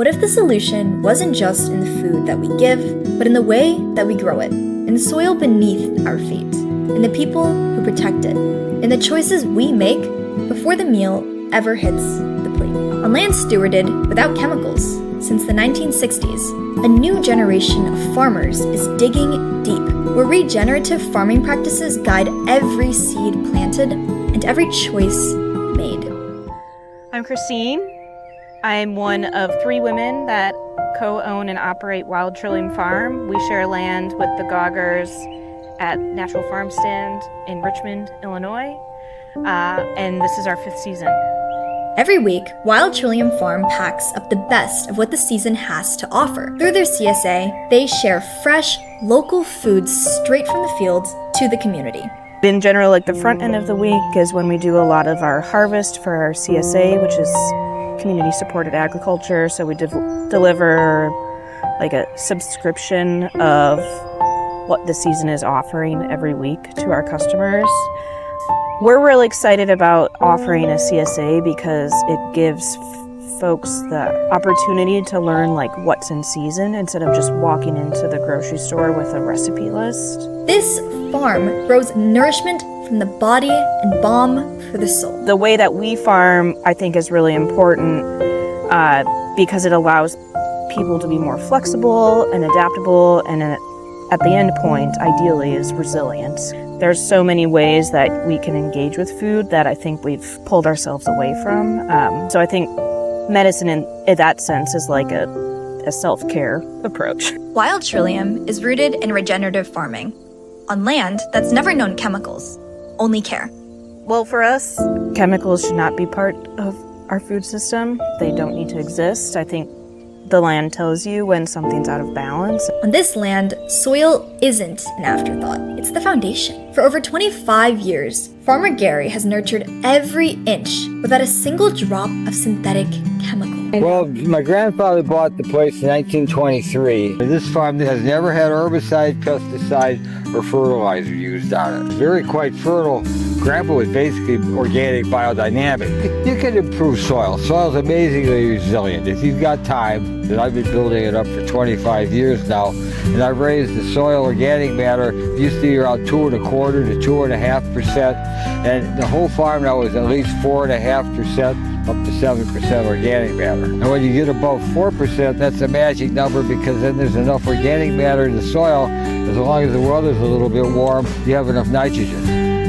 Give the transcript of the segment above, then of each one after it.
What if the solution wasn't just in the food that we give, but in the way that we grow it, in the soil beneath our feet, in the people who protect it, in the choices we make before the meal ever hits the plate? On land stewarded without chemicals since the 1960s, a new generation of farmers is digging deep, where regenerative farming practices guide every seed planted and every choice made. I'm Christine. I'm one of 3 women that co-own and operate Wild Trillium Farm. We share land with the Goggers at Natural Farm Stand in Richmond, Illinois, and this is our 5th season. Every week, Wild Trillium Farm packs up the best of what the season has to offer. Through their CSA, they share fresh, local foods straight from the fields to the community. In general, the front end of the week is when we do a lot of our harvest for our CSA, which is community-supported agriculture. So we deliver a subscription of what the season is offering every week to our customers. We're really excited about offering a CSA because it gives folks the opportunity to learn what's in season instead of just walking into the grocery store with a recipe list. This farm grows nourishment from the body and balm for the soul. The way that we farm, I think, is really important because it allows people to be more flexible and adaptable, and at the end point, ideally, is resilient. There's so many ways that we can engage with food that I think we've pulled ourselves away from. So I think medicine in that sense is like a self-care approach. Wild Trillium is rooted in regenerative farming on land that's never known chemicals, only care. Well, for us, chemicals should not be part of our food system. They don't need to exist. I think the land tells you when something's out of balance. On this land, soil isn't an afterthought, it's the foundation. For over 25 years, Farmer Gary has nurtured every inch without a single drop of synthetic chemical. Well, my grandfather bought the place in 1923. This farm has never had herbicide, pesticide, or fertilizer used on it. It's very quite fertile. Grandpa was basically organic biodynamic. You can improve soil. Soil's amazingly resilient if you've got time. And I've been building it up for 25 years now, and I've raised the soil organic matter. It used to be around 2.25% to 2.5%, and the whole farm now is at least 4.5% up to 7% organic matter. And when you get above 4%, that's a magic number, because then there's enough organic matter in the soil. As long as the weather's a little bit warm, you have enough nitrogen,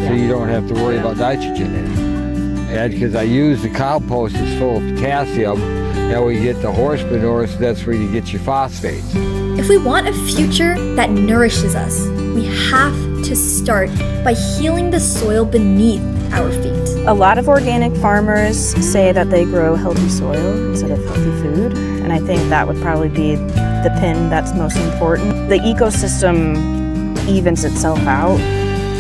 so you don't have to worry about nitrogen in it. And because I use the compost, it's full of potassium. Now we get the horse manure, so that's where you get your phosphates. If we want a future that nourishes us, we have to start by healing the soil beneath our feet. A lot of organic farmers say that they grow healthy soil instead of healthy food, and I think that would probably be the pin that's most important. The ecosystem evens itself out,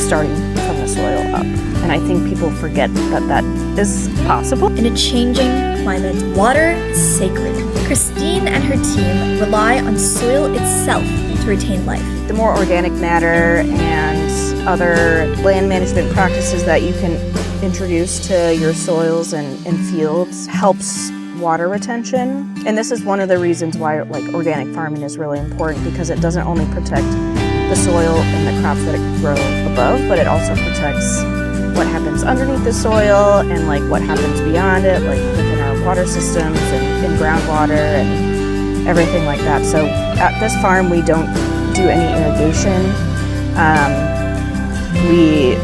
starting from the soil up. And I think people forget that that is possible. In a changing climate, water is sacred. Christine and her team rely on soil itself to retain life. The more organic matter and other land management practices that you can introduce to your soils and fields helps water retention. And this is one of the reasons why organic farming is really important, because it doesn't only protect the soil and the crops that it grow above, but it also protects what happens underneath the soil and what happens beyond it, within our water systems and groundwater and everything like that. So at this farm, we don't do any irrigation. We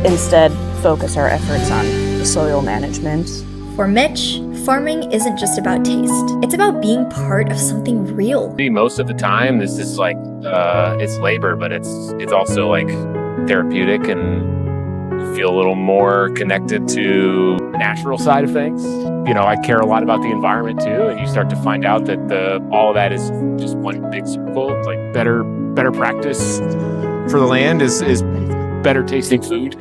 instead focus our efforts on the soil management. For Mitch, farming isn't just about taste. It's about being part of something real. Most of the time, this is it's labor, but it's also therapeutic, and you feel a little more connected to the natural side of things. I care a lot about the environment too, and you start to find out that all of that is just one big circle. It's better practice for the land is better tasting food.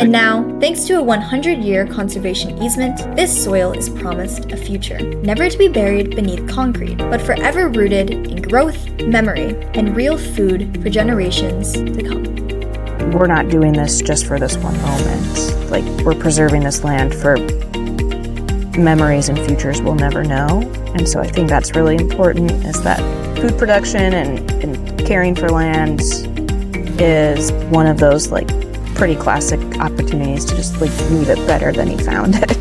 And now, thanks to a 100-year conservation easement, this soil is promised a future, never to be buried beneath concrete, but forever rooted in growth, memory, and real food for generations to come. We're not doing this just for this one moment. We're preserving this land for memories and futures we'll never know. And so I think that's really important, is that food production and caring for land is one of those like pretty classic opportunities to just like leave it better than he found it.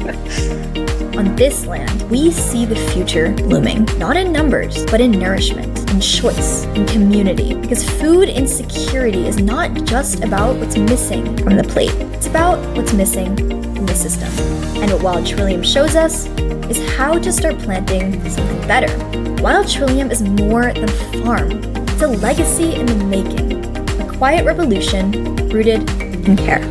On this land, we see the future blooming, not in numbers, but in nourishment, in choice, in community. Because food insecurity is not just about what's missing from the plate, it's about what's missing from the system. And what Wild Trillium shows us is how to start planting something better. Wild Trillium is more than a farm, it's a legacy in the making, a quiet revolution rooted in care.